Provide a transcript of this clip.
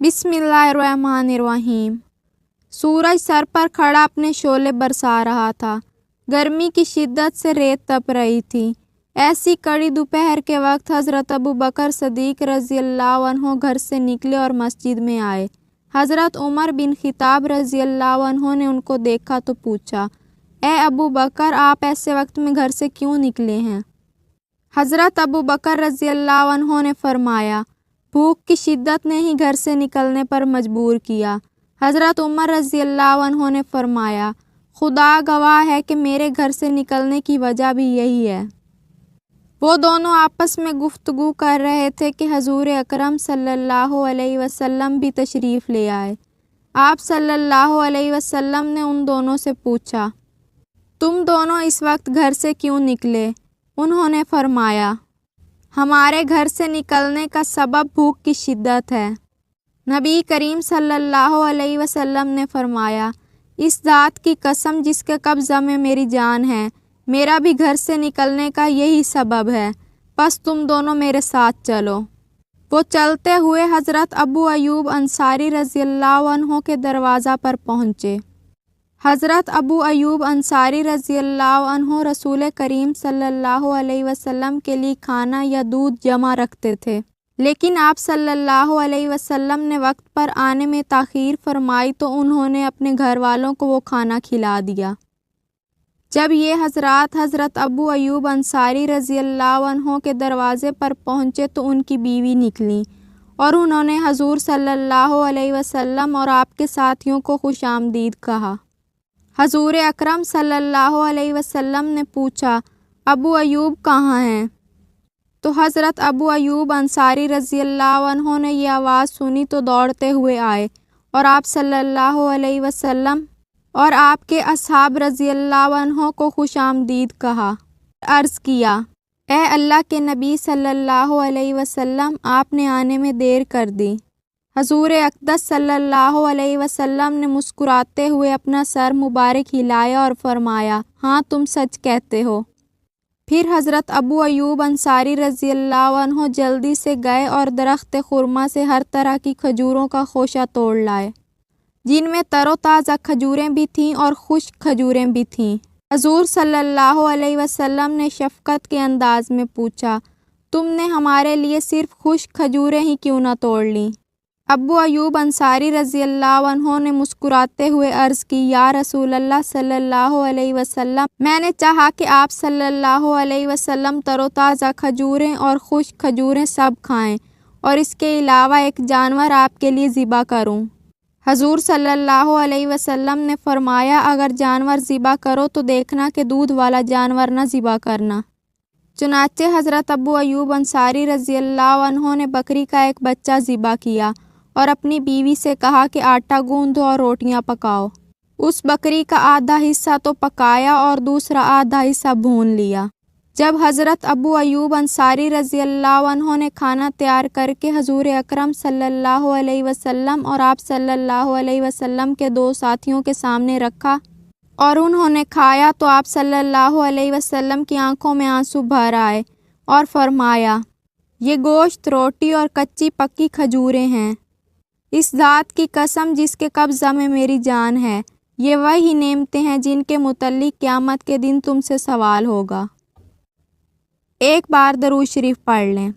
बिस्मिल्लाहिर्रहमानिर्रहीम। सूरज सर पर खड़ा अपने शोले बरसा रहा था। गर्मी की शिद्दत से रेत तप रही थी। ऐसी कड़ी दोपहर के वक्त हज़रत अबू बकर सदीक रज़ियल्लाहु अन्हु घर से निकले और मस्जिद में आए। हज़रत उमर बिन खिताब रज़ियल्लाहु अन्हु ने उनको देखा तो पूछा, ए अबू बकर, आप ऐसे वक्त में घर से क्यों निकले हैं? हज़रत अबू बकर रज़ियल्लाहु अन्हु ने फरमाया, भूख की शिद्दत ने ही घर से निकलने पर मजबूर किया। हज़रत उमर रज़ियल्लाहु अन्हु ने फरमाया, खुदा गवाह है कि मेरे घर से निकलने की वजह भी यही है। वो दोनों आपस में गुफ्तगू कर रहे थे कि हजूर अकरम सल्लल्लाहु अलैहि वसल्लम भी तशरीफ़ ले आए। आप सल्लल्लाहु अलैहि वसल्लम ने उन दोनों से पूछा, तुम दोनों इस वक्त घर से क्यों निकले? उन्होंने फरमाया, हमारे घर से निकलने का सबब भूख की शिद्दत है। नबी करीम सल्लल्लाहु अलैहि वसल्लम ने फरमाया, इस ज़ात की कसम जिसके कब्ज़ा में मेरी जान है, मेरा भी घर से निकलने का यही सबब है, बस तुम दोनों मेरे साथ चलो। वो चलते हुए हज़रत अबू अयूब अंसारी रज़ियल्लाहु अन्हु के दरवाज़ा पर पहुँचे। हज़रत अबू अयूब अंसारी रज़ियल्लाहु अन्हु रसूल करीम सल्लल्लाहु अलैहि वसल्लम के लिए खाना या दूध जमा रखते थे, लेकिन आप सल्लल्लाहु अलैहि वसल्लम ने वक्त पर आने में ताख़ीर फरमाई तो उन्होंने अपने घर वालों को वो खाना खिला दिया। जब ये हज़रात हज़रत अबू अयूब अंसारी रज़ियल्लाहु अन्हु के दरवाज़े पर पहुँचे तो उनकी बीवी निकली और उन्होंने हजूर सल्लल्लाहु अलैहि वसल्लम और आपके साथियों को खुशामदीद कहा। हजूर अकरम सल्लल्लाहु अलैहि वसल्लम ने पूछा, अबू अयूब कहाँ हैं? तो हज़रत अबू अयूब अंसारी रज़ियल्लाहु अन्हु ने ये आवाज़ सुनी तो दौड़ते हुए आए और आप सल्लल्लाहु अलैहि वसल्लम और आपके असहाब रज़ियल्लाहु अन्हु को खुशामदीद कहा। अर्ज़ किया, ए अल्लाह के नबी सल्लल्लाहु अलैहि वसल्लम, आपने आने में देर कर दी। हजूर अक़दस सल्लल्लाहु अलैहि वसल्लम ने मुस्कुराते हुए अपना सर मुबारक हिलाया और फरमाया, हाँ, तुम सच कहते हो। फिर हज़रत अबू अयूब अंसारी रज़ियल्लाहु अन्हु जल्दी से गए और दरख्त खुरमा से हर तरह की खजूरों का खोशा तोड़ लाए, जिनमें तरोताज़ा खजूरें भी थीं और खुश्क खजूरें भी थीं। हजूर सल्लल्लाहु अलैहि वसल्लम ने शफ़क़त के अंदाज में पूछा, तुमने हमारे लिए सिर्फ़ खुश्क खजूरें ही क्यों न तोड़ लीं? अबू अयूब अंसारी रज़ियल्लाहु अन्हु ने मुस्कुराते हुए अर्ज़ की, या रसूल अल्लाह सल्लल्लाहु अलैहि वसल्लम, मैंने चाहा कि आप सल्लल्लाहु अलैहि वसल्लम तरोताज़ा खजूरें और खुश्क खजूरें सब खाएं और इसके अलावा एक जानवर आपके लिए ज़िबा करूं। हजूर सल्लल्लाहु अलैहि वसल्लम ने फरमाया, अगर जानवर ज़िबा करो तो देखना कि दूध वाला जानवर न ज़िबा करना। चुनाचे हज़रत अबू अयूब अंसारी रज़ियल्लाहु अन्हु ने बकरी का एक बच्चा ज़िबा किया और अपनी बीवी से कहा कि आटा गूंदो और रोटियां पकाओ। उस बकरी का आधा हिस्सा तो पकाया और दूसरा आधा हिस्सा भून लिया। जब हज़रत अबू अयूब अंसारी रज़ियल्लाहु अन्हु ने खाना तैयार करके हजूर अकरम सल्लल्लाहु अलैहि वसल्लम और आप सल्लल्लाहु अलैहि वसल्लम के दो साथियों के सामने रखा और उन्होंने खाया तो आप सल्लल्लाहु अलैहि वसल्लम की आंखों में आंसू भर आए और फरमाया, ये गोश्त, रोटी और कच्ची पक्की खजूरें हैं। इस ज़ात की कसम जिसके कब्ज़ा में मेरी जान है, ये वही नेमतें हैं जिनके मुतल्लिक़ क़यामत के दिन तुमसे सवाल होगा। एक बार दरूद शरीफ पढ़ लें।